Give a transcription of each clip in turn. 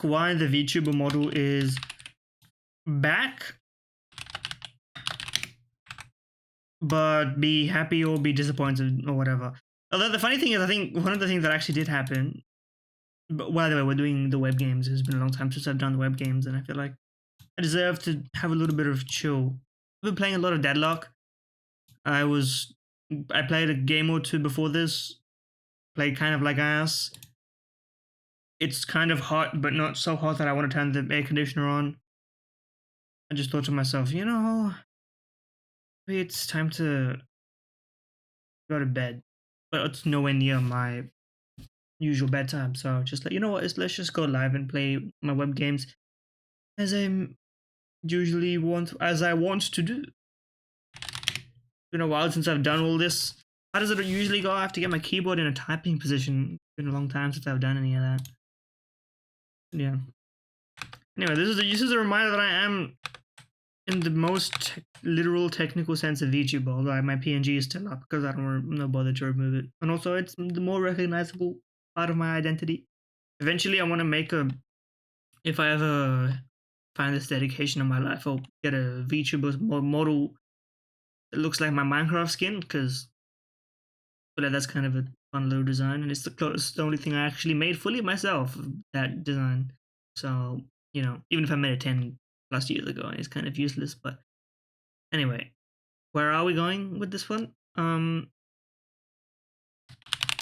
why the VTuber model is back, but be happy or be disappointed or whatever. Although the funny thing is, I think one of the things that actually did happen, but by the way, we're doing the web games. It's been a long time since I've done the web games, and I feel like I deserve to have a little bit of chill. I've been playing a lot of Deadlock. I played a game or two before this, played kind of like ass. It's kind of hot, but not so hot that I want to turn the air conditioner on. I just thought to myself, you know, maybe it's time to go to bed. But it's nowhere near my usual bedtime, so just like, you know what, let's just go live and play my web games as I want to do. It's been a while since I've done all this. How does it usually go? I have to get my keyboard in a typing position. It's been a long time since I've done any of that. Yeah. Anyway, this is a reminder that I am in the most literal technical sense of VTuber, although my PNG is still up because I don't bother to remove it. And also, it's the more recognizable part of my identity. Eventually, I want to make if I ever find this dedication in my life, I'll get a VTuber model that looks like my Minecraft skin, because that's kind of a fun little design, and it's the only thing I actually made fully myself, that design. So, you know, even if I made it 10 plus years ago, it's kind of useless. But anyway, where are we going with this one?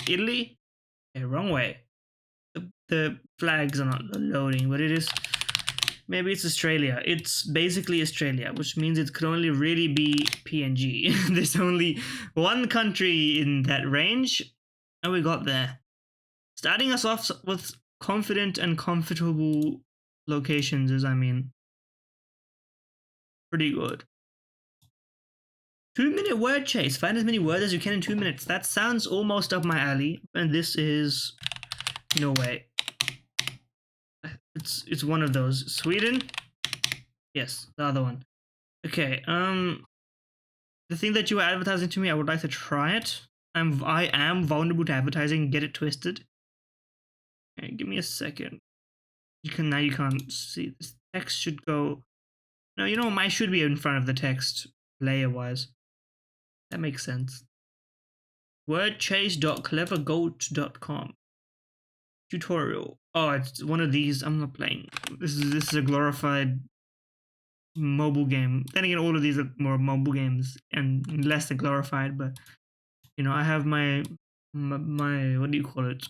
Italy? Okay, wrong way. The flags are not loading, but it is. Maybe it's Australia. It's basically Australia, which means it could only really be PNG. There's only one country in that range, and we got there. Starting us off with confident and comfortable locations is, I mean, pretty good. 2-minute word chase. Find as many words as you can in 2 minutes. That sounds almost up my alley, and this is no way. It's one of those. Sweden? Yes, the other one. Okay, the thing that you were advertising to me, I would like to try it. I am vulnerable to advertising, get it twisted. Okay, give me a second. You can't see this text should go. No, you know, mine should be in front of the text layer wise. That makes sense. Wordchase.clevergoat.com. Tutorial. Oh, it's one of these. I'm not playing. This is a glorified mobile game. Then again, all of these are more mobile games and less glorified. But you know, I have my what do you call it?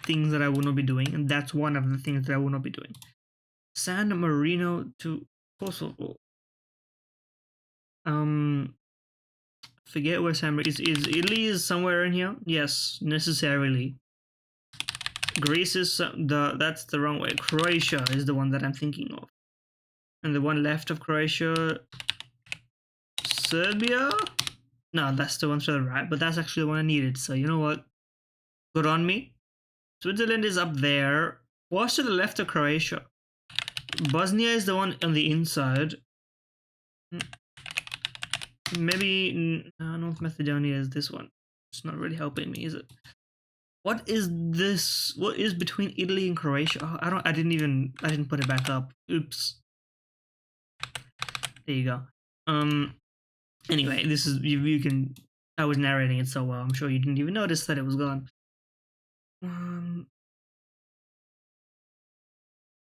Things that I will not be doing, and that's one of the things that I will not be doing. San Marino to Kosovo. Forget where San Marino is. Italy is somewhere in here? Yes, necessarily. Greece is that's the wrong way. Croatia is the one that I'm thinking of, and the one left of Croatia, Serbia. No, that's the one to the right, but that's actually the one I needed. So you know what? Good on me. Switzerland is up there. What's to the left of Croatia? Bosnia is the one on the inside. Maybe North Macedonia is this one. It's not really helping me, is it? What is this? What is between Italy and Croatia? Oh, I didn't put it back up. Oops. There you go. Anyway, this is you can. I was narrating it so well. I'm sure you didn't even notice that it was gone.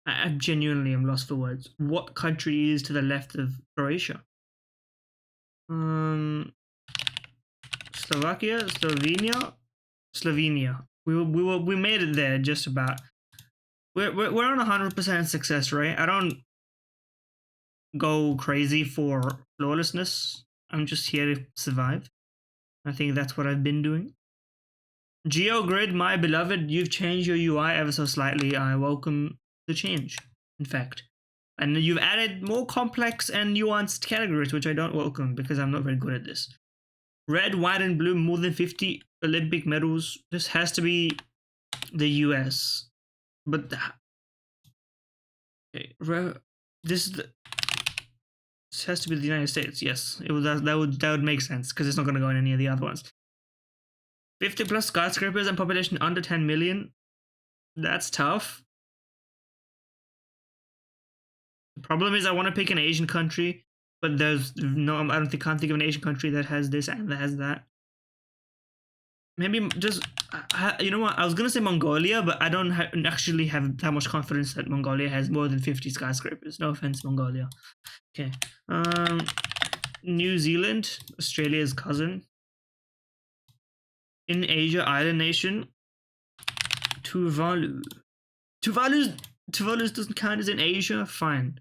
I genuinely am lost for words. What country is to the left of Croatia? Slovakia, Slovenia. We made it there just about. We're on 100% success rate. I don't go crazy for flawlessness. I'm just here to survive. I think that's what I've been doing. GeoGrid, my beloved, you've changed your UI ever so slightly. I welcome the change, in fact. And you've added more complex and nuanced categories, which I don't welcome because I'm not very good at this. Red, white, and blue, more than 50 Olympic medals. This has to be the US. But okay, this has to be the United States. Yes, that would make sense because it's not going to go in any of the other ones. 50 plus skyscrapers and population under 10 million. That's tough. Problem is, I want to pick an Asian country, but there's no. I don't think can't think of an Asian country that has this and that has that. Maybe just you know what? I was gonna say Mongolia, but I don't actually have that much confidence that Mongolia has more than 50 skyscrapers. No offense, Mongolia. Okay. New Zealand, Australia's cousin. In Asia, island nation. Tuvalu. Tuvalu doesn't count as in Asia. Fine.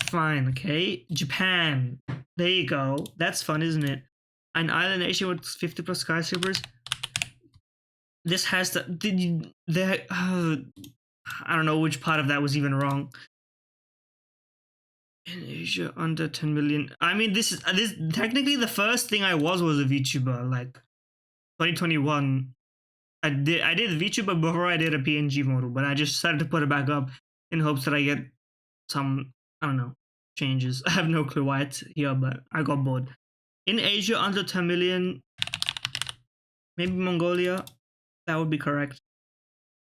Fine. Okay. Japan. There you go. That's fun, isn't it? An island nation with 50 plus skyscrapers. This has to. I don't know which part of that was even wrong. In Asia, under 10 million. I mean, this technically the first thing I was a VTuber. Like 2021, I did VTuber before I did a PNG model, but I just decided to put it back up in hopes that I get some, I don't know, changes. I have no clue why it's here, but I got bored. In Asia, under 10 million, maybe Mongolia. That would be correct.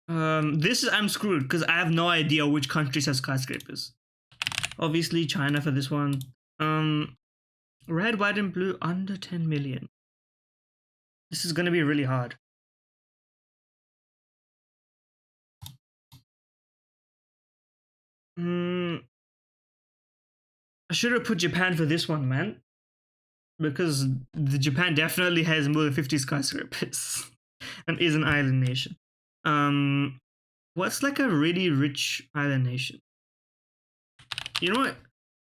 I'm screwed because I have no idea which countries have skyscrapers. Obviously, China for this one. Red, white, and blue under 10 million. This is gonna be really hard. I should have put Japan for this one, man. Because Japan definitely has more than 50 skyscrapers and is an island nation. What's like a really rich island nation? You know what?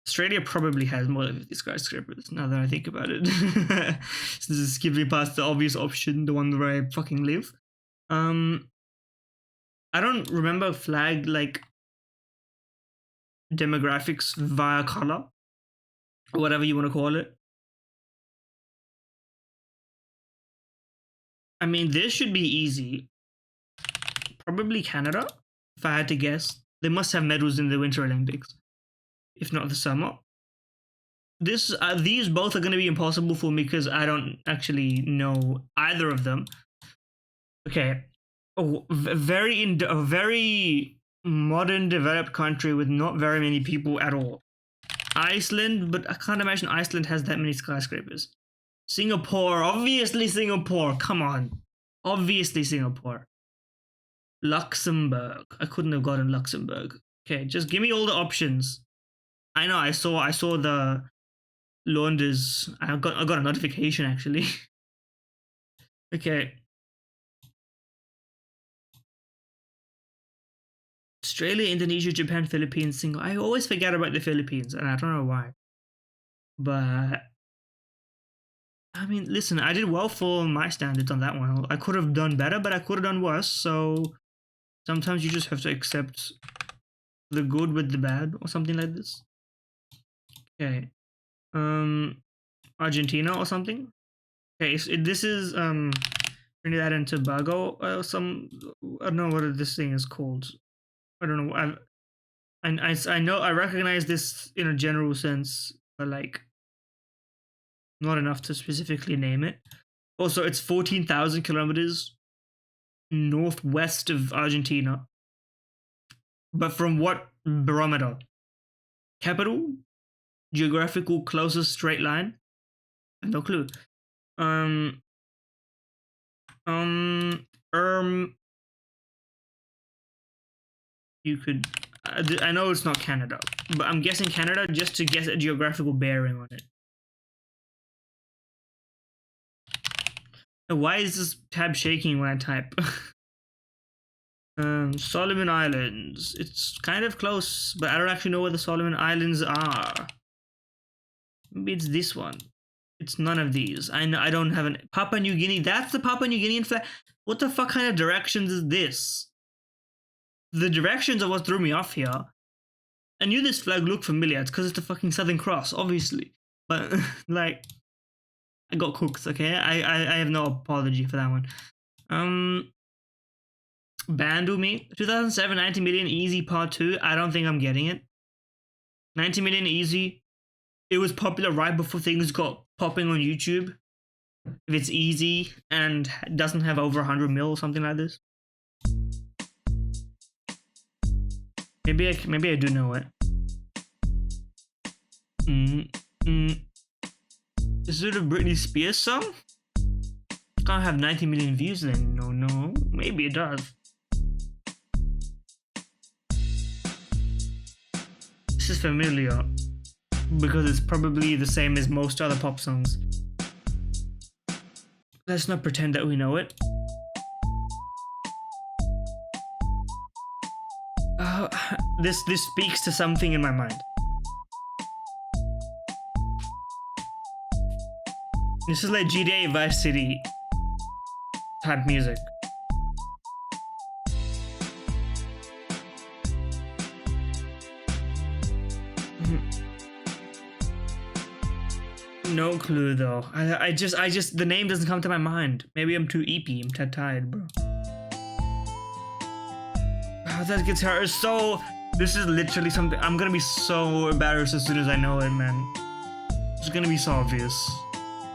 Australia probably has more than 50 skyscrapers, now that I think about it. So just skipping past the obvious option, the one where I fucking live. I don't remember flag like demographics via color, or whatever you want to call it. I mean, this should be easy. Probably Canada, if I had to guess. They must have medals in the Winter Olympics, if not the summer. These both are going to be impossible for me because I don't actually know either of them. Okay. Oh, a very modern, developed country with not very many people at all. Iceland, but I can't imagine Iceland has that many skyscrapers. Singapore, obviously Singapore. Come on, obviously Singapore. Luxembourg. I couldn't have gotten Luxembourg. Okay, just give me all the options. I know. I saw the Londres. I got a notification actually. Okay. Australia, Indonesia, Japan, Philippines, Singapore. I always forget about the Philippines, and I don't know why. But I mean, listen, I did well for my standards on that one. I could have done better, but I could have done worse. So sometimes you just have to accept the good with the bad, or something like this. Okay. Argentina or something. Okay, so this is Trinidad and Tobago. I don't know what this thing is called. I don't know. I know I recognize this in a general sense, but like not enough to specifically name it. Also, it's 14,000 kilometers northwest of Argentina. But from what barometer? Capital? Geographical closest straight line? No clue. You could. I know it's not Canada, but I'm guessing Canada just to guess a geographical bearing on it. Why is this tab shaking when I type? Solomon Islands. It's kind of close, but I don't actually know where the Solomon Islands are. Maybe it's this one. It's none of these. I don't have an Papua New Guinea. That's the Papua New Guinean flag. What the fuck kind of directions is this? The directions are what threw me off here. I knew this flag looked familiar. It's because it's the fucking Southern Cross, obviously. But like, I got cooked. Okay, I have no apology for that one. Bandu me 2007 90 million easy part 2. I don't think I'm getting it. 90 million easy. It was popular right before things got popping on YouTube. If it's easy and doesn't have over 100 mil or something like this. Maybe I do know it. Mm, mm. Is it a Britney Spears song? Can't have 90 million views then. No. Maybe it does. This is familiar because it's probably the same as most other pop songs. Let's not pretend that we know it. This speaks to something in my mind. This is like GTA Vice City type music. No clue though. I just the name doesn't come to my mind. Maybe I'm too eepy. I'm too tired, bro. Oh, that guitar is so. This is literally something. I'm gonna be so embarrassed as soon as I know it, man. It's gonna be so obvious.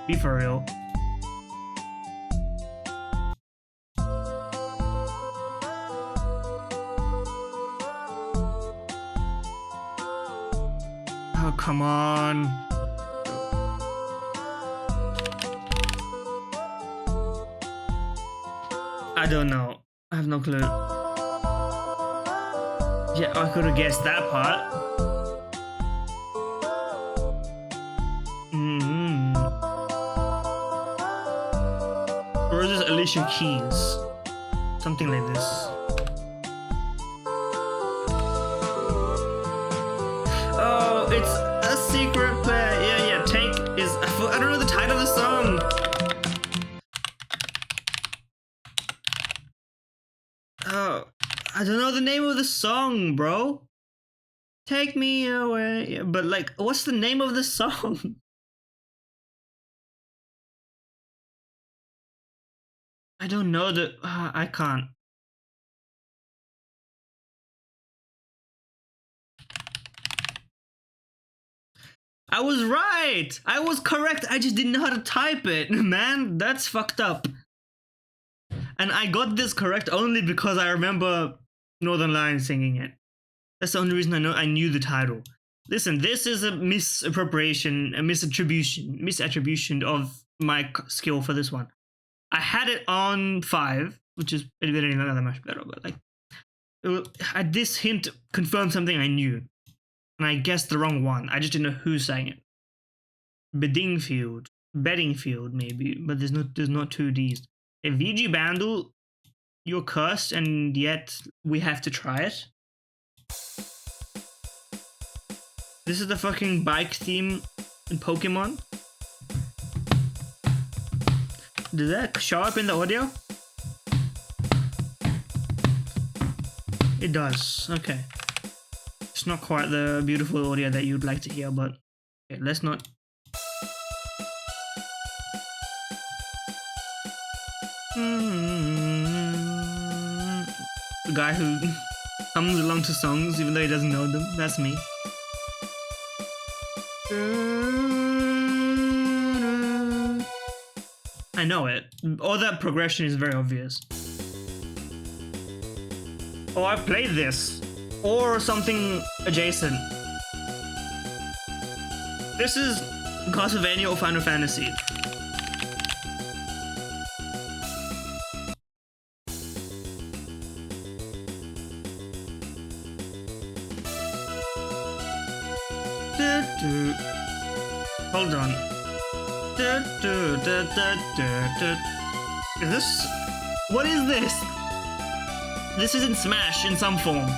Be for real. Oh, come on. I don't know. I have no clue. Yeah, I could have guessed that part. Or is this Alicia Keys? Something like this. Oh, it's a secret player. Yeah. Tank is. I don't know the title of the song. Oh, I don't know the name of the song, bro. Take me away. But like, what's the name of the song? I don't know the. I can't. I was right. I was correct. I just didn't know how to type it, man. That's fucked up. And I got this correct only because I remember Northern Lions singing it. That's the only reason I knew the title. Listen, this is a misappropriation, a misattribution of my skill for this one. I had it on 5, which is admittedly not that much better, but like, this hint confirmed something I knew, and I guessed the wrong one. I just didn't know who sang it. Bedingfield, maybe, but there's not 2 Ds. A VG Bandle, you're cursed, and yet we have to try it. This is the fucking bike theme in Pokemon. Did that show up in the audio? It does. Okay. It's not quite the beautiful audio that you'd like to hear, but okay, let's not. The guy who hums along to songs even though he doesn't know them. That's me. I know it. All that progression is very obvious. Oh, I played this. Or something adjacent. This is Castlevania or Final Fantasy. Hold on. Is this? What is this? This is in Smash in some form.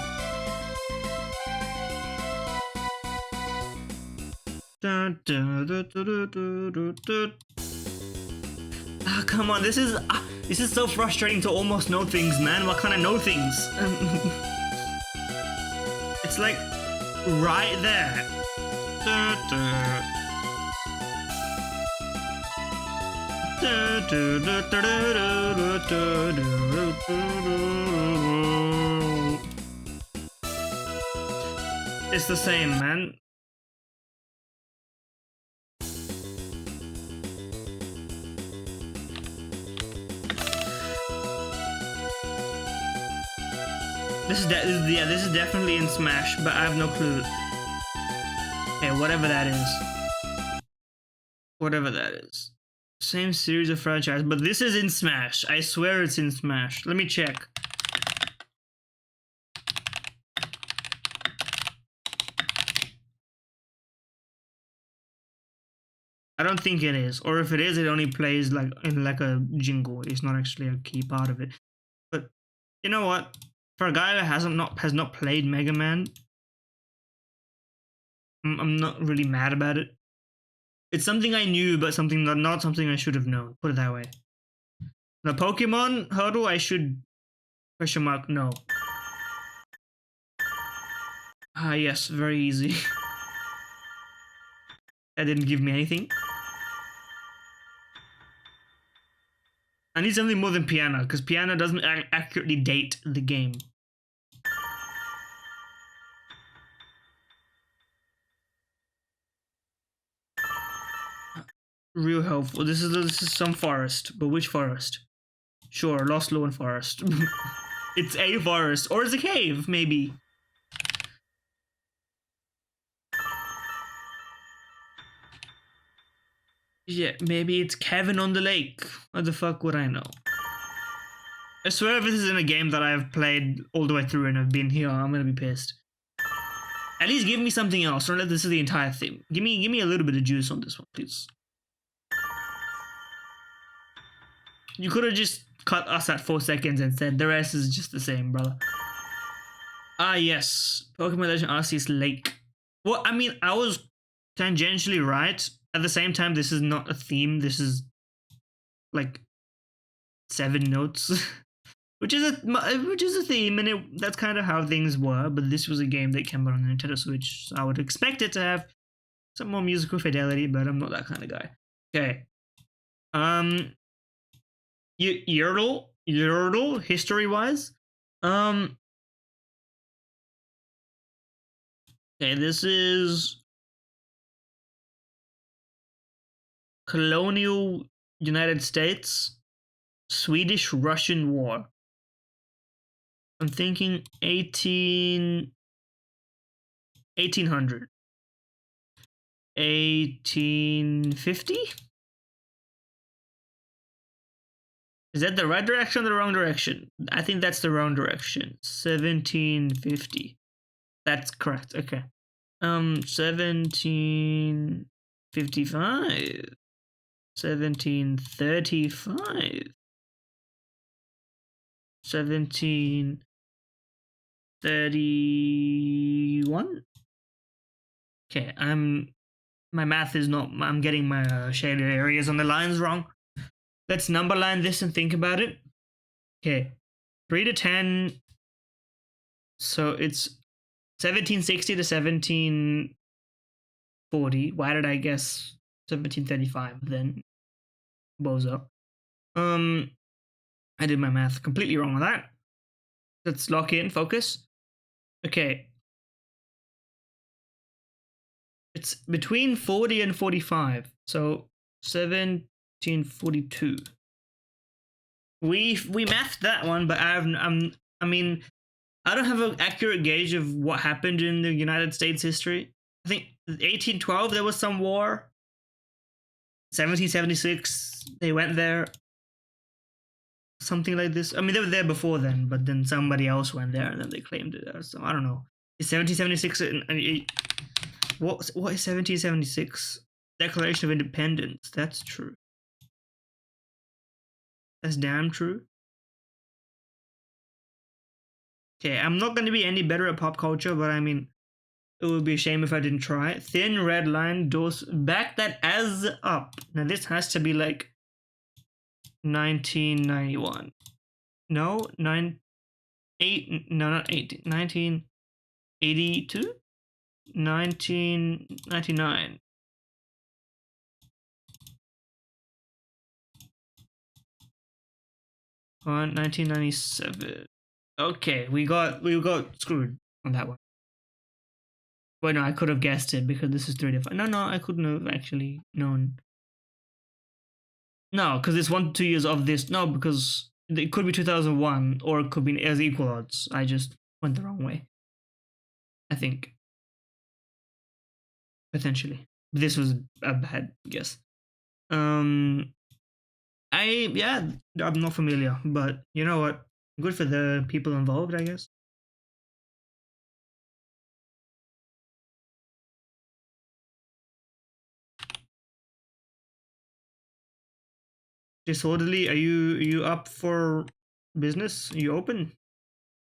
Ah, come on, this is so frustrating to almost know things, man. Why can't I know things? It's like right there. It's the same, man. This is definitely in Smash, but I have no clue. Okay, whatever that is. Whatever that is. Same series of franchise, but this is in Smash. I swear it's in Smash. Let me check. I don't think it is, or if it is, it only plays like in like a jingle. It's not actually a key part of it. But you know what? For a guy who has not played Mega Man, I'm not really mad about it. It's something I knew, but something not something I should have known. Put it that way. The Pokemon hurdle, I should question mark no. Ah yes, very easy. That didn't give me anything. I need something more than piano, because piano doesn't accurately date the game. Real helpful. This is some forest, but which forest? Sure, Lost Lawn Forest. It's a forest, or it's a cave, maybe. Yeah, maybe it's Kevin on the Lake. What the fuck would I know? I swear if this is in a game that I've played all the way through and I've been here, I'm gonna be pissed. At least give me something else. Don't let this is the entire thing. Give me a little bit of juice on this one, please. You could have just cut us at 4 seconds and said the rest is just the same, brother. Ah yes, Pokemon Legend Arceus Lake. Well, I mean, I was tangentially right. At the same time, this is not a theme. This is like 7 notes, which is a theme, and that's kind of how things were. But this was a game that came out on the Nintendo Switch, so I would expect it to have some more musical fidelity. But I'm not that kind of guy. Okay, Yordle history wise, okay, this is colonial United States, Swedish-Russian War. I'm thinking 1800. 1850? Is that the right direction or the wrong direction? I think that's the wrong direction. 1750. That's correct. Okay. 1755. 1735. 1731. Okay, my math is not, I'm getting my shaded areas on the lines wrong. Let's number line this and think about it. Okay, 3 to 10. So it's 1760 to 1740. Why did I guess 1735 then? Bozo. I did my math completely wrong on that. Let's lock in, focus. Okay. It's between 40 and 45. So 1742. We mathed that one, but I mean, I don't have an accurate gauge of what happened in the United States history. I think 1812 there was some war. 1776 they went there. Something like this. I mean, they were there before then, but then somebody else went there and then they claimed it. So I don't know. Is 1776? What is 1776? Declaration of Independence. That's true. That's damn true. Okay, I'm not going to be any better at pop culture, but I mean, it would be a shame if I didn't try. Thin red line, doors, back that as up. Now this has to be like 1991. No, 1982? 1999. On 1997. Okay, we got screwed on that one. Well, no, I could have guessed it because this is 3 to 5. No, I couldn't have actually known. No, because it's 1 to 2 years of this. No, because it could be 2001 or it could be as equal odds. I just went the wrong way, I think. potentially. This was a bad guess. Um, yeah, I'm not familiar, but you know what? Good for the people involved, I guess. Disorderly, are you up for business? Are you open?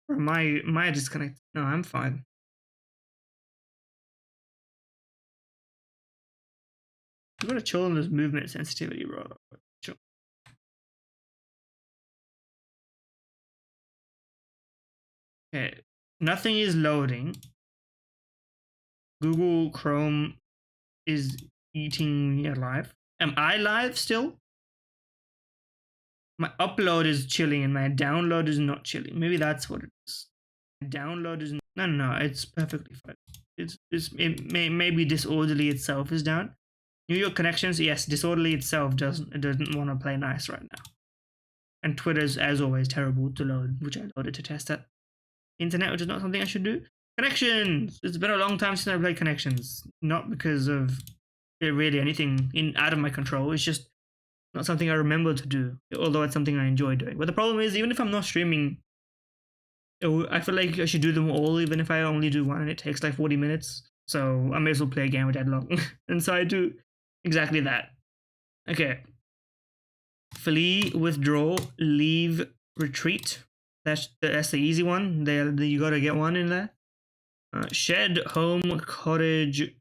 Or am I disconnected? No, I'm fine. I'm gonna chill on this movement sensitivity, bro. Chill. Okay, nothing is loading. Google Chrome is eating me alive. Am I live still? My upload is chilling and my download is not chilling. Maybe that's what it is. My download is no. It's perfectly fine. Maybe disorderly itself is down. New York connections, yes. Disorderly itself doesn't want to play nice right now. And Twitter's as always terrible to load, which I loaded to test that. Internet, which is not something I should do. Connections. It's been a long time since I played connections. Not because of really anything out of my control. It's just not something I remember to do, although it's something I enjoy doing. But the problem is, even if I'm not streaming, I feel like I should do them all, even if I only do one and it takes like 40 minutes. So I may as well play a game with that long. And so I do exactly that. Okay. Flee, withdraw, leave, retreat. That's the easy one. You gotta get one in there. Shed, home, cottage.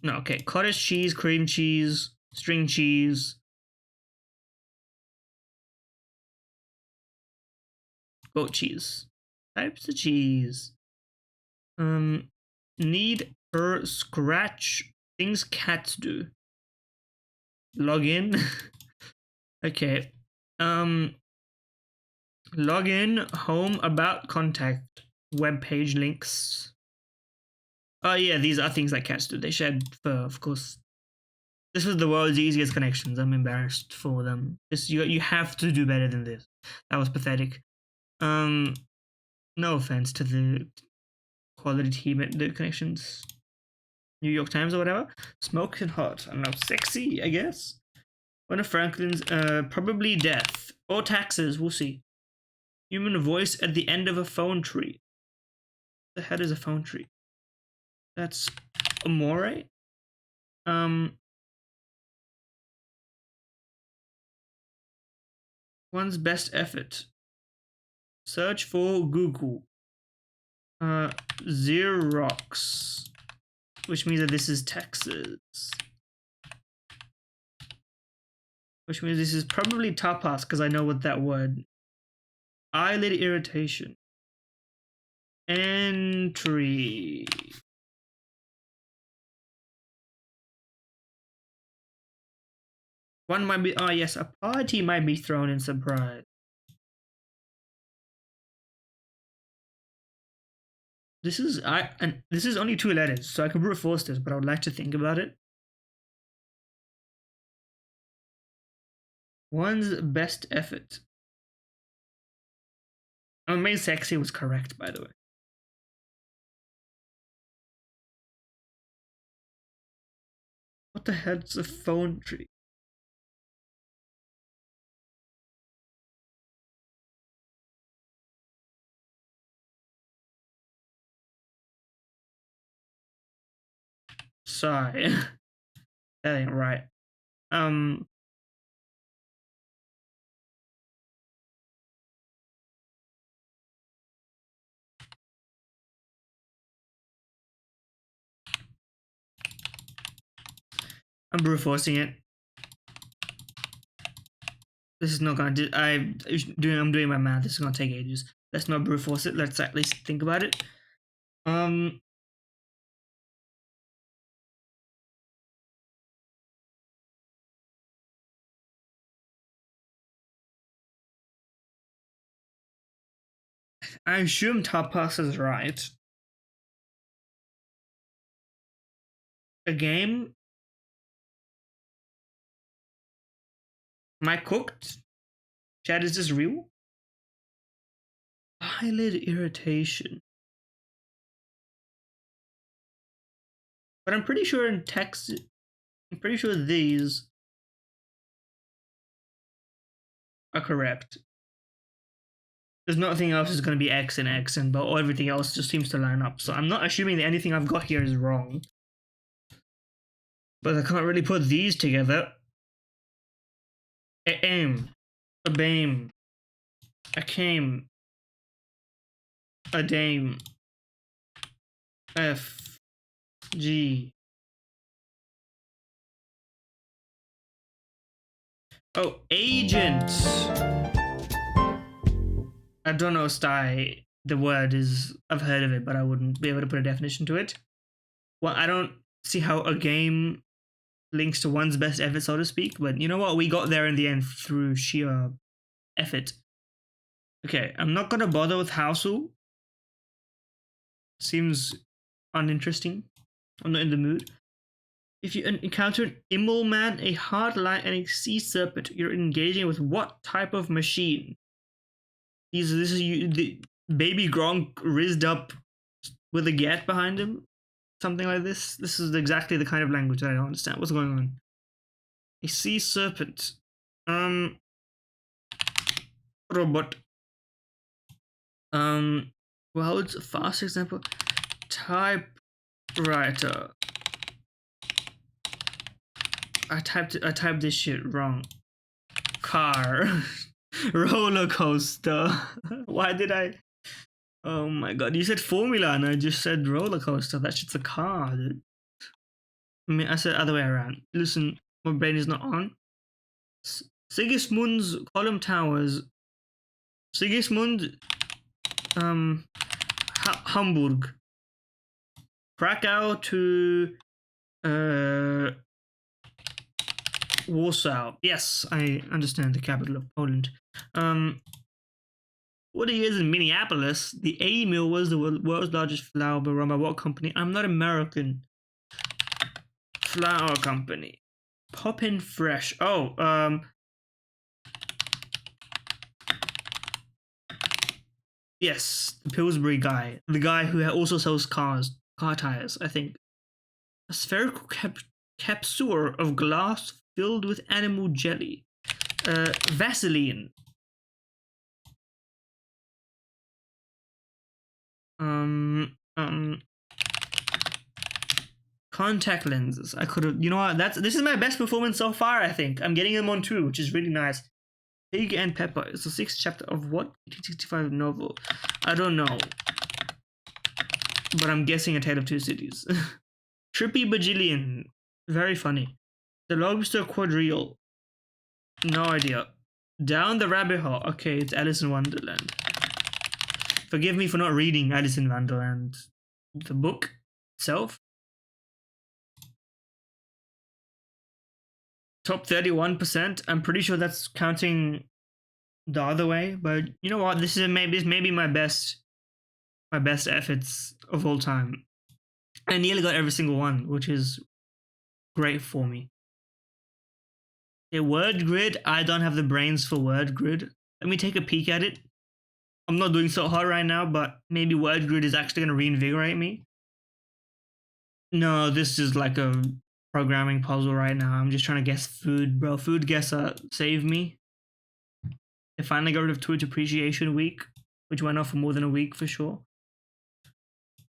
No, okay. Cottage cheese, cream cheese, string cheese, goat cheese. Types of cheese. Need per scratch things cats do. Log in. Okay. Log in, home, about, contact, web page links. Oh yeah, these are things that cats do. They shed fur, of course. This was the world's easiest connections. I'm embarrassed for them. You have to do better than this. That was pathetic. No offense to the quality team at the connections. New York Times or whatever. Smoking hot. I don't know, sexy, I guess. One of Franklin's probably death. Or taxes, we'll see. Human voice at the end of a phone tree. The head is a phone tree. That's Amore. One's best effort. Search for Google. Xerox, which means that this is Texas. Which means this is probably tapas because I know what that word. Eyelid irritation. Entry. One might be. Oh yes, a party might be thrown in surprise. This is only 2 letters, so I can brute force this, but I would like to think about it. One's best effort. Oh, main sexy was correct, by the way. What the hell's a phone tree? Sorry. That ain't right. I'm brute forcing it. This is not gonna do. I'm doing my math. This is gonna take ages. Let's not brute force it. Let's at least think about it. I assume tapas is right. A game. Am I cooked? Chad, is this real? Eyelid irritation. But I'm pretty sure in text, I'm pretty sure these are correct. There's nothing else is going to be X and X, and but everything else just seems to line up. So I'm not assuming that anything I've got here is wrong. But I can't really put these together. A aim, a bame, a came, a dame, F, G. Oh, agent. I don't know sty. The word is, I've heard of it, but I wouldn't be able to put a definition to it. Well, I don't see how a game links to one's best effort, so to speak, but you know what? We got there in the end through sheer effort. Okay, I'm not gonna bother with Hausu. Seems uninteresting. I'm not in the mood. If you encounter an immoral man, a hard light, and a sea serpent, you're engaging with what type of machine? This is the baby Gronk rizzed up with a gat behind him, something like this. This is exactly the kind of language that I don't understand. What's going on? A sea serpent. Robot. Well, it's a fast example. Typewriter. I typed this shit wrong. Car. Roller coaster. Why did I? Oh my god! You said formula and I just said roller coaster. That shit's a car, dude. I mean, I said other way around. Listen, my brain is not on. Sigismund's column towers. Sigismund. Hamburg. Krakow to. Warsaw. Yes, I understand, the capital of Poland. What he is in Minneapolis, the A mill was the world's largest flour mill run by what company? I'm not American. Flour company. Poppin' Fresh. Oh, yes, the Pillsbury guy. The guy who also sells car tires, I think. A spherical capsule of glass filled with animal jelly. Vaseline. Contact lenses. I could have, you know what? This is my best performance so far. I think I'm getting them on 2, which is really nice. Pig and Pepper. It's the 6th chapter of what 1865 novel? I don't know, but I'm guessing A Tale of Two Cities. Trippy Bajillion. Very funny. The Lobster Quadrille. No idea. Down the Rabbit Hole. Okay, it's Alice in Wonderland. Forgive me for not reading Alice in Wonderland, the book itself. Top 31%. I'm pretty sure that's counting the other way, but you know what? This maybe my best efforts of all time. I nearly got every single one, which is great for me. A word grid. I don't have the brains for word grid. Let me take a peek at it. I'm not doing so hard right now, but maybe word grid is actually going to reinvigorate me. No, this is like a programming puzzle right now. I'm just trying to guess food, bro. Food guesser, save me. They finally got rid of Twitch Appreciation Week, which went off for more than a week for sure.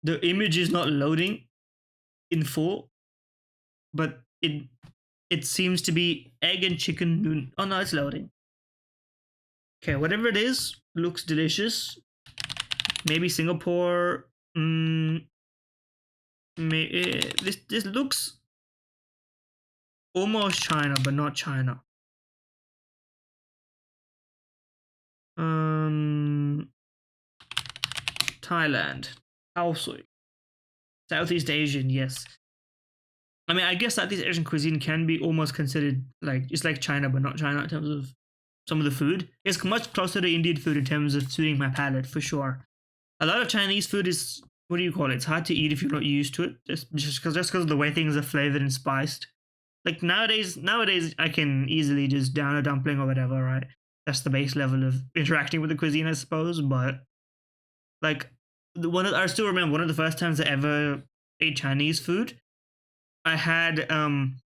The image is not loading in full, but it seems to be egg and chicken noon. Oh no, it's loading. Okay, whatever it is, looks delicious. Maybe Singapore. This looks almost China, but not China. Thailand. Also, Southeast Asian, yes. I mean, I guess Southeast Asian cuisine can be almost considered like, it's like China, but not China in terms of some of the food. It's much closer to Indian food in terms of suiting my palate, for sure. A lot of Chinese food is, what do you call it? It's hard to eat if you're not used to it, just because of the way things are flavored and spiced. Like nowadays, I can easily just down a dumpling or whatever, right? That's the base level of interacting with the cuisine, I suppose. But like, I still remember one of the first times I ever ate Chinese food. I had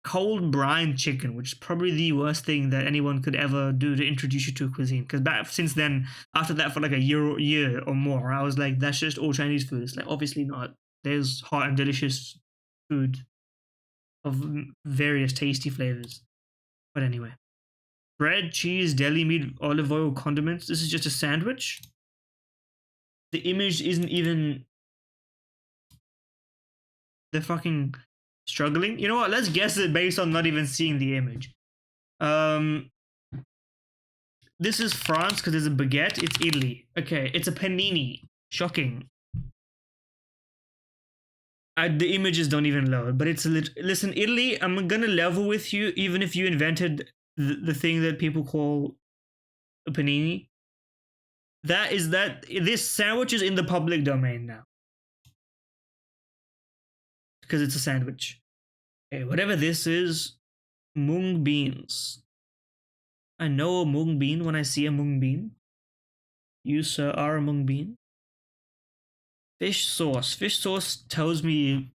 cold brine chicken, which is probably the worst thing that anyone could ever do to introduce you to a cuisine. Because back since then, after that, for like a year or more, I was like, that's just all Chinese food. It's like obviously not. There's hot and delicious food of various tasty flavors. But anyway, bread, cheese, deli meat, olive oil, condiments. This is just a sandwich. The image isn't even. They're fucking struggling. You know what? Let's guess it based on not even seeing the image. This is France because there's a baguette. It's Italy. Okay, it's a panini. Shocking. The images don't even load, but it's listen, Italy. I'm gonna level with you, even if you invented the thing that people call a panini. This sandwich is in the public domain now because it's a sandwich. Okay, whatever this is, mung beans. I know a mung bean when I see a mung bean. You, sir, are a mung bean. Fish sauce. Fish sauce tells me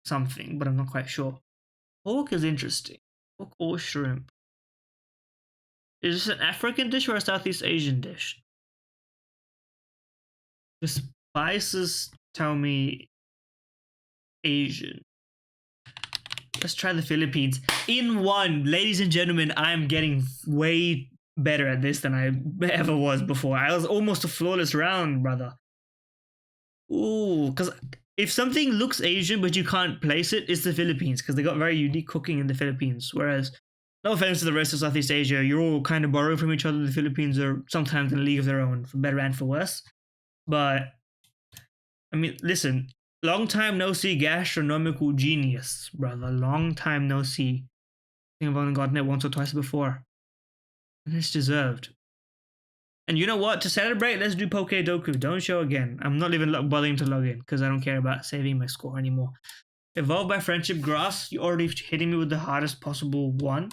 something, but I'm not quite sure. Pork is interesting. Pork or shrimp. Is this an African dish or a Southeast Asian dish? The spices tell me Asian. Let's try the Philippines. In one, ladies and gentlemen, I'm getting way better at this than I ever was before. I was almost a flawless round, brother. Ooh, because if something looks Asian but you can't place it, it's the Philippines because they got very unique cooking in the Philippines. Whereas, no offense to the rest of Southeast Asia, you're all kind of borrowing from each other. The Philippines are sometimes in a league of their own, for better and for worse. But, I mean, listen, long time no see gastronomical genius, brother. Long time no see. I think I've only gotten it once or twice before. And it's deserved. And you know what? To celebrate, let's do Poke Doku. Don't show again. I'm not even bothering to log in because I don't care about saving my score anymore. Evolved by Friendship Grass. You're already hitting me with the hardest possible one.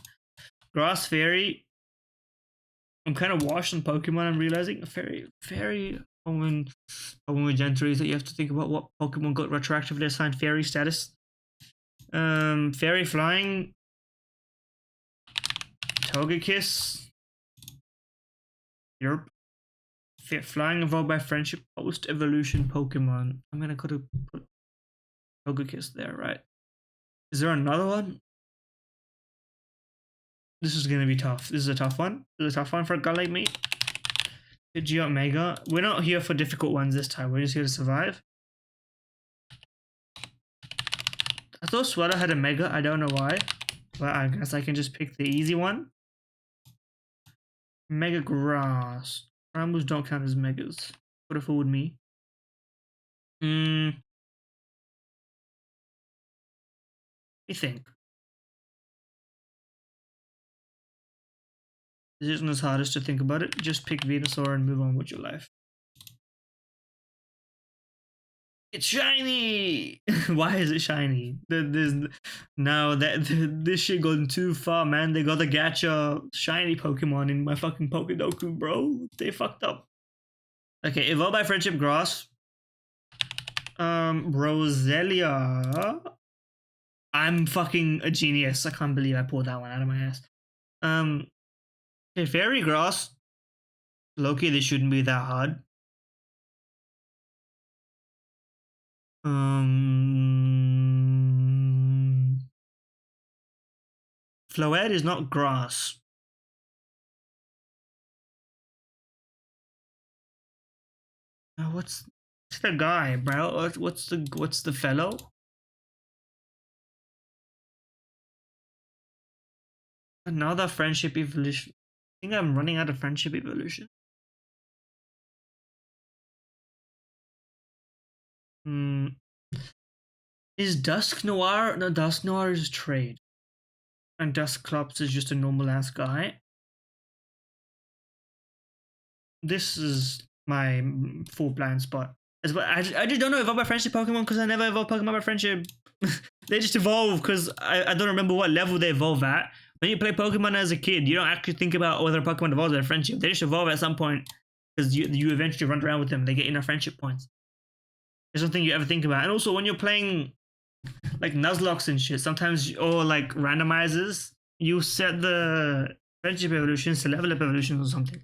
Grass Fairy. I'm kind of washed on Pokemon, I'm realizing. Fairy Omen with Gentries that you have to think about what Pokemon got retroactively assigned Fairy status. Fairy Flying. Togekiss. Yerp. Flying evolved by Friendship post-evolution Pokemon. I'm gonna put Togekiss there, right? Is there another one? This is gonna be tough. This is a tough one. This is a tough one for a guy like me. Pidgeot Mega. We're not here for difficult ones this time. We're just here to survive. I thought Swellow had a Mega. I don't know why. But I guess I can just pick the easy one. Mega Grass. Rambles don't count as megas. Would have fooled me. I think. This isn't as hardest to think about it. Just pick Venusaur and move on with your life. It's shiny! Why is it shiny? This shit gone too far, man. They got the gacha shiny Pokemon in my fucking Pokedoku, bro. They fucked up. Okay, evolved by Friendship Grass. Roselia. I'm fucking a genius. I can't believe I pulled that one out of my ass. Okay, Fairy Grass. Loki, this shouldn't be that hard. Floette is not grass. What's the guy, bro? What's the fellow? Another Friendship Evolution. I think I'm running out of Friendship Evolution. Is Dusk Noir? No, Dusk Noir is trade. And Dusclops is just a normal ass guy. This is my full blind spot. I just don't know evolve by Friendship Pokemon because I never evolved Pokemon by Friendship. They just evolve because I don't remember what level they evolve at. When you play Pokemon as a kid, you don't actually think about whether Pokemon evolves by Friendship. They just evolve at some point because you eventually run around with them. They get enough friendship points. There's something you ever think about. And also when you're playing like Nuzlocke and shit. Sometimes or like randomizers. You set the friendship evolutions to level up evolutions or something,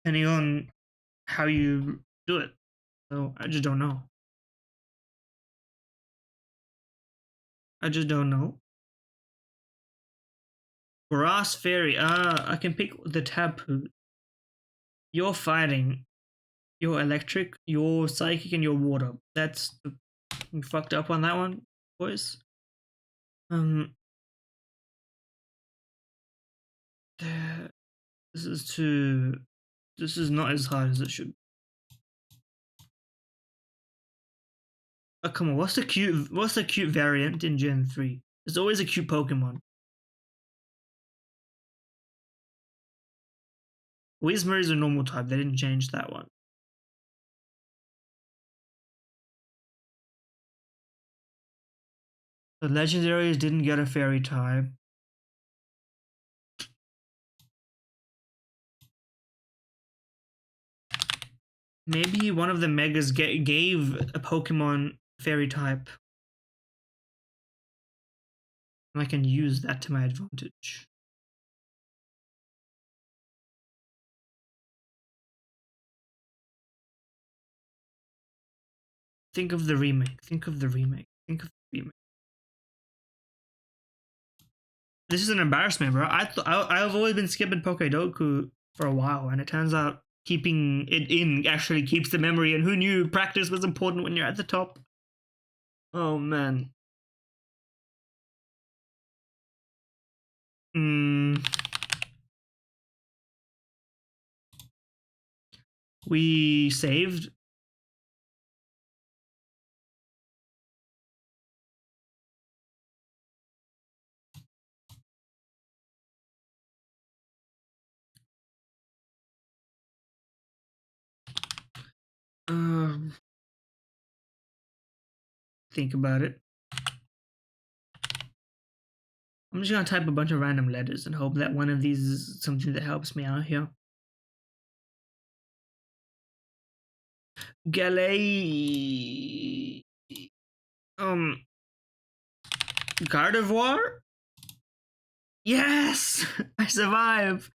depending on how you do it. So I just don't know. I just don't know. Grass fairy. I can pick the tapu. You're fighting. You're electric. You're psychic, and you're water. That's you fucked up on that one, boys. Um, this is too. This is not as hard as it should. Oh come on! What's the cute? What's the cute variant in Gen 3? There's always a cute Pokemon. Whismur is a normal type. They didn't change that one. The legendaries didn't get a fairy type. Maybe one of the megas gave a Pokemon fairy type. And I can use that to my advantage. Think of the remake. Think of the remake. Think of the remake. This is an embarrassment, bro. I've always been skipping Pokedoku for a while, and it turns out keeping it in actually keeps the memory. And who knew practice was important when you're at the top? Oh man. We saved. Think about it. I'm just gonna type a bunch of random letters and hope that one of these is something that helps me out here. Galay. Gardevoir? Yes! I survive!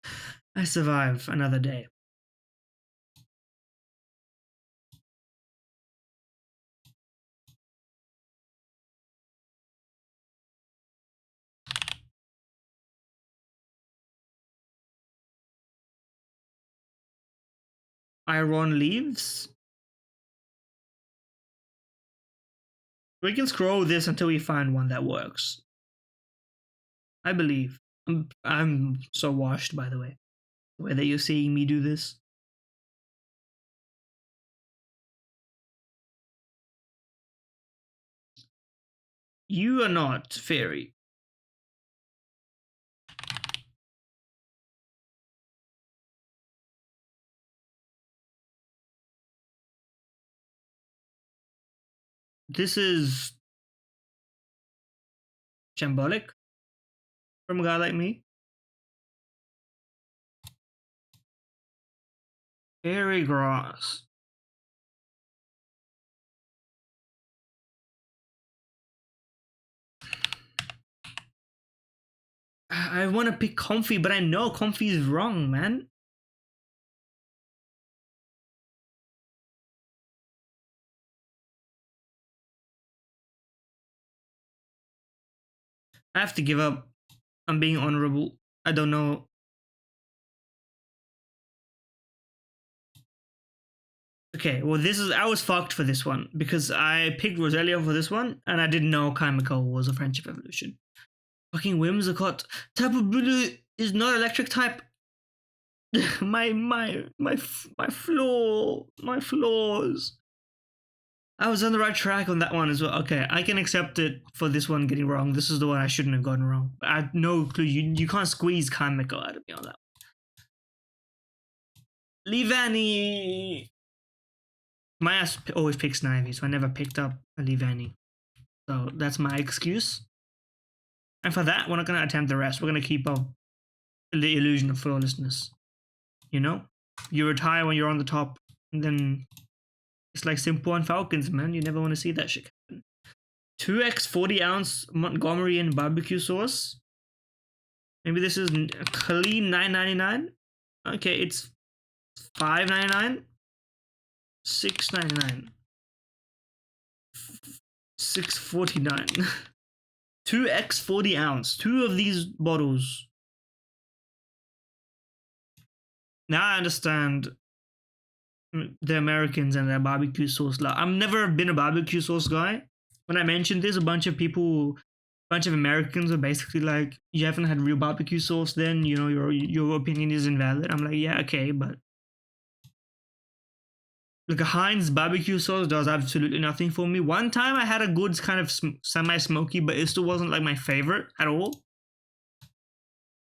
I survive another day. Iron leaves? We can scroll this until we find one that works. I believe. I'm so washed, by the way that you're seeing me do this. You are not fairy. This is shambolic from a guy like me. Fairy grass. I want to pick Comfy, but I know Comfy is wrong, man. I have to give up. I'm being honorable. I don't know. Okay, well, I was fucked for this one because I picked Roselia for this one and I didn't know Chimical was a friendship evolution. Fucking Whimsicott. Tapu Bulu is not electric type. my flaws. I was on the right track on that one as well. Okay, I can accept it for this one getting wrong. This is the one I shouldn't have gotten wrong. I had no clue. You can't squeeze Chimical out of me on that. Leavanny. My ass always picks Snivy, so I never picked up a Leavanny. So that's my excuse. And for that, we're not going to attempt the rest. We're going to keep up the illusion of flawlessness. You know? You retire when you're on the top, and then it's like Simple and Falcons, man. You never want to see that shit happen. 2x 40-ounce Montgomery and barbecue sauce. Maybe this is clean $9.99. Okay, it's $5.99, $6.99, $6.49. 2x 40-ounce. 2 of these bottles. Now I understand the Americans and their barbecue sauce. I've never been a barbecue sauce guy. When I mentioned this, a bunch of Americans were basically like, you haven't had real barbecue sauce, then you know your opinion is invalid. I'm like, yeah, okay, but like a Heinz barbecue sauce does absolutely nothing for me. One time I had a good kind of semi-smoky, but it still wasn't like my favorite at all.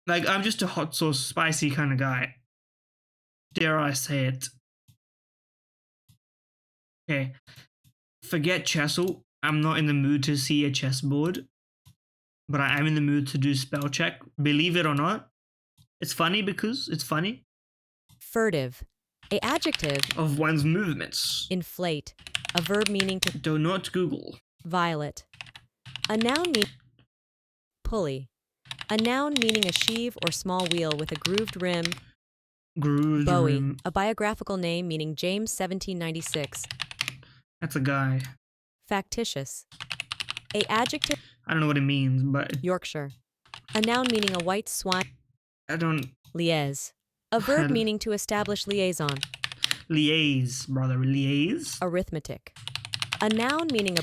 Like, I'm just a hot sauce, spicy kind of guy. Dare I say it. Okay. Forget Chessel. I'm not in the mood to see a chessboard, but I am in the mood to do spell check. Believe it or not. It's funny because it's funny. Furtive. A adjective. Of one's movements. Inflate. A verb meaning to. Do not Google. Violet. A noun meaning. Pulley. A noun meaning a sheave or small wheel with a grooved rim. Grooved Bowie. rim. A biographical name meaning James 1796. That's a guy. Factitious. A adjective. I don't know what it means, but Yorkshire. A noun meaning a white swine. I don't. Liaise. A verb meaning to establish liaison. Liaise, brother. Liaise. Arithmetic. A noun meaning a.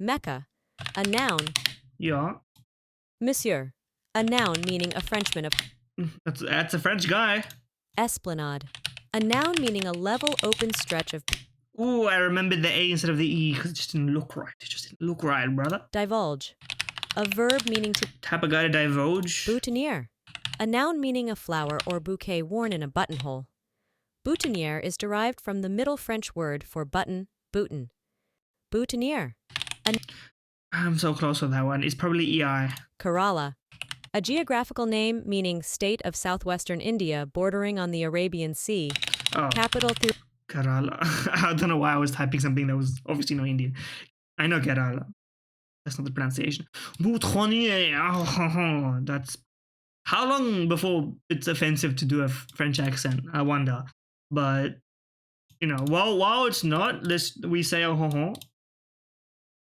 Mecca. A noun. Yeah. Monsieur. A noun meaning a Frenchman of. That's a French guy. Esplanade. A noun meaning a level open stretch of. Ooh, I remembered the A instead of the E because it just didn't look right. It just didn't look right, brother. Divulge. A verb meaning to. Type of guy to divulge. Boutonniere. A noun meaning a flower or bouquet worn in a buttonhole. Boutonniere is derived from the Middle French word for button, bouton. Boutonniere. I'm so close with that one. It's probably EI. Kerala. A geographical name meaning state of southwestern India bordering on the Arabian Sea. Oh. Capital through. Kerala. I don't know why I was typing something that was obviously not Indian. I know Kerala. That's not the pronunciation. Boutonniere. That's. How long before it's offensive to do a French accent? I wonder. But, you know, while it's not, we say oh ho ho.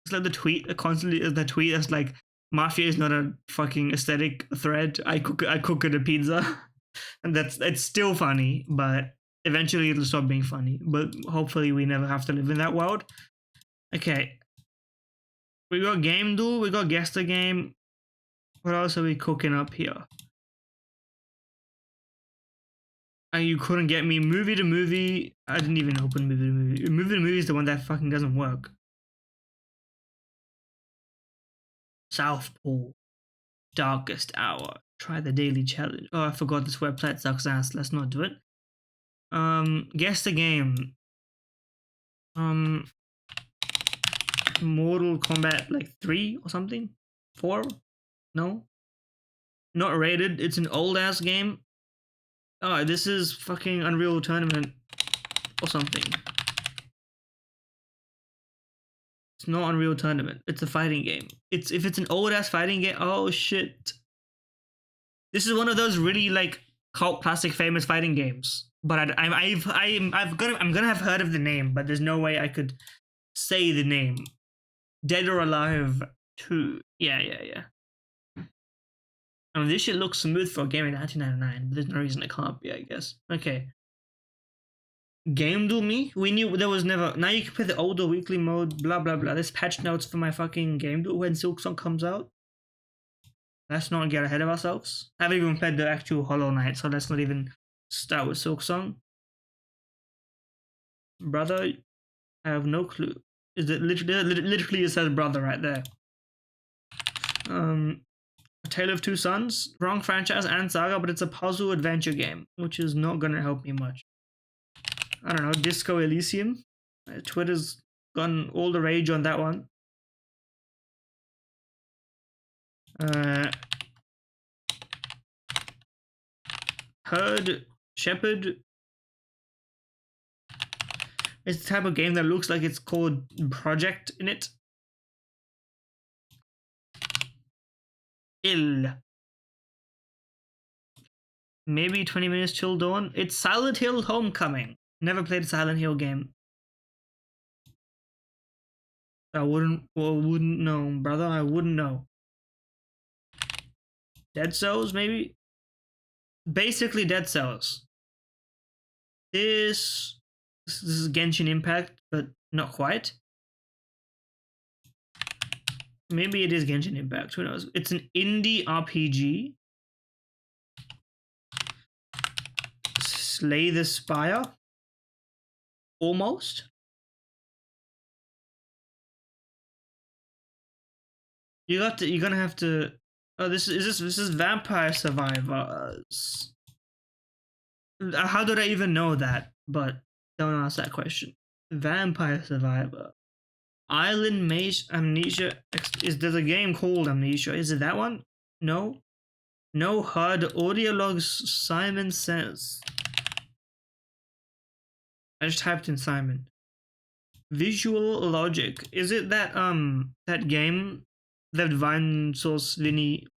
It's like the tweet that's like, mafia is not a fucking aesthetic thread. I cook it a pizza. And it's still funny, but eventually it'll stop being funny. But hopefully we never have to live in that world. Okay. We got game duel, we got guess the game. What else are we cooking up here? You couldn't get me. Movie to movie. I didn't even open movie to movie. Movie to movie is the one that fucking doesn't work. Southpaw. Darkest hour. Try the daily challenge. Oh, I forgot this website sucks ass. Let's not do it. Guess the game. Mortal Kombat like 3 or something? 4? No? Not rated. It's an old ass game. Oh, this is fucking Unreal Tournament or something. It's not Unreal Tournament. It's a fighting game. If it's an old ass fighting game. Oh shit! This is one of those really like cult classic famous fighting games. But I'm gonna have heard of the name, but there's no way I could say the name. Dead or Alive 2. Yeah. I mean, this shit looks smooth for a game in 1999, but there's no reason it can't be, I guess. Okay. Game Duel me? We knew there was never. Now you can play the older weekly mode, blah, blah, blah. There's patch notes for my fucking Game Duel when Silksong comes out. Let's not get ahead of ourselves. I haven't even played the actual Hollow Knight, so let's not even start with Silksong. Brother, I have no clue. Is it literally it says brother right there. A Tale of Two Sons, wrong franchise and saga, but it's a puzzle adventure game, which is not gonna help me much. I don't know, Disco Elysium. Twitter's gone all the rage on that one. Shepherd. It's the type of game that looks like it's called Project in it. Hill. Maybe 20 minutes till dawn. It's Silent Hill Homecoming. Never played a Silent Hill game. I wouldn't know, brother. I wouldn't know. Dead Cells, maybe? Basically Dead Cells. This is Genshin Impact, but not quite. Maybe it is Genshin Impact. Who knows? It's an indie RPG. Slay the Spire. Almost. You're gonna have to. Oh, this is Vampire Survivors. How did I even know that? But don't ask that question. Vampire Survivor. Island Maze Amnesia. There's a game called Amnesia? Is it that one? No. No HUD audio logs. Simon says. I just typed in Simon. Visual Logic. Is it that that game that Vine Source Vinny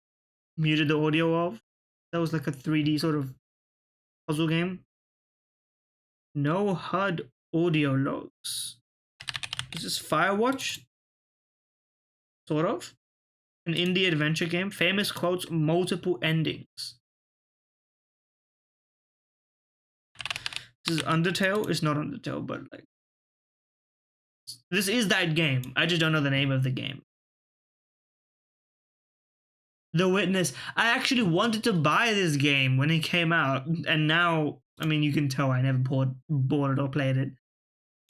muted the audio of? That was like a 3D sort of puzzle game. No HUD audio logs. Is this Firewatch? Sort of. An indie adventure game. Famous quotes, multiple endings. This is Undertale. It's not Undertale, but like. This is that game. I just don't know the name of the game. The Witness. I actually wanted to buy this game when it came out, and now, I mean, you can tell I never bought it or played it.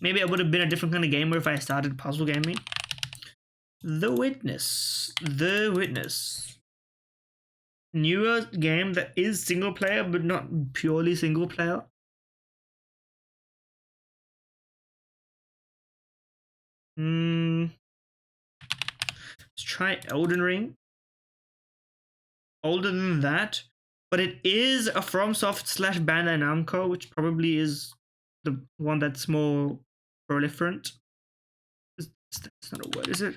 Maybe I would have been a different kind of gamer if I started puzzle gaming. The Witness. The Witness. Newer game that is single player, but not purely single player. Let's try Elden Ring. Older than that, but it is a FromSoft / Bandai Namco, which probably is the one that's more proliferant. That's not a word, is it?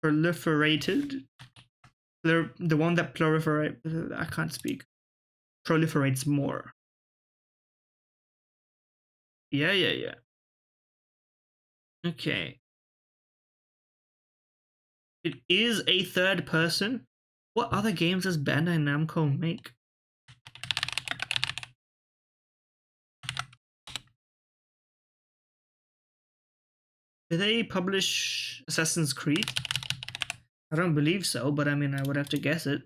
Proliferated. The one that I can't speak. Proliferates more. Yeah. Okay. It is a third person. What other games does Bandai Namco make? Do they publish Assassin's Creed? I don't believe so, but I mean, I would have to guess it.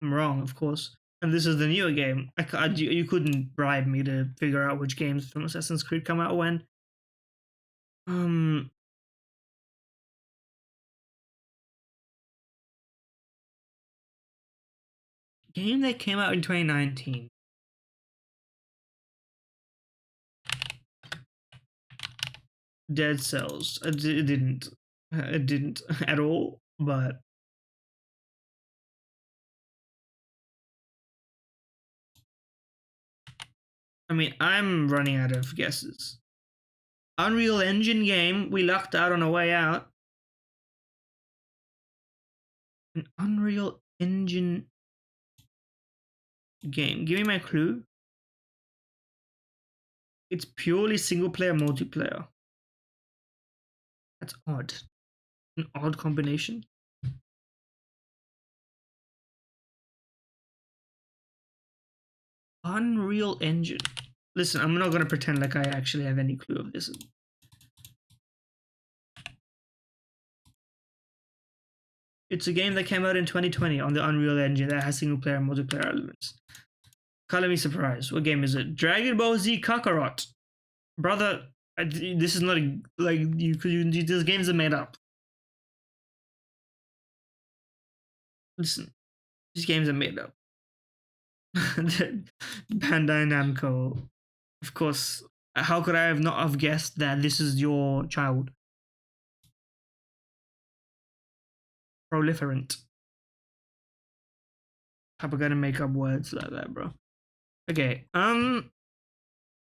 I'm wrong, of course. And this is the newer game. You couldn't bribe me to figure out which games from Assassin's Creed come out when. Game that came out in 2019. Dead Cells. It didn't. It didn't at all, but. I mean, I'm running out of guesses. Unreal Engine game. We lucked out on our way out. An Unreal Engine game. Give me my clue. It's purely single player, multiplayer. That's odd. An odd combination. Unreal Engine. Listen, I'm not going to pretend like I actually have any clue of this. It's a game that came out in 2020 on the Unreal Engine that has single player and multiplayer elements. Color me surprised. What game is it? Dragon Ball Z Kakarot. Brother, this is not like these games are made up. Listen, these games are made up. Bandai Namco. Of course, how could I have not have guessed that this is your child? Proliferant. How am I gonna make up words like that, bro? Okay,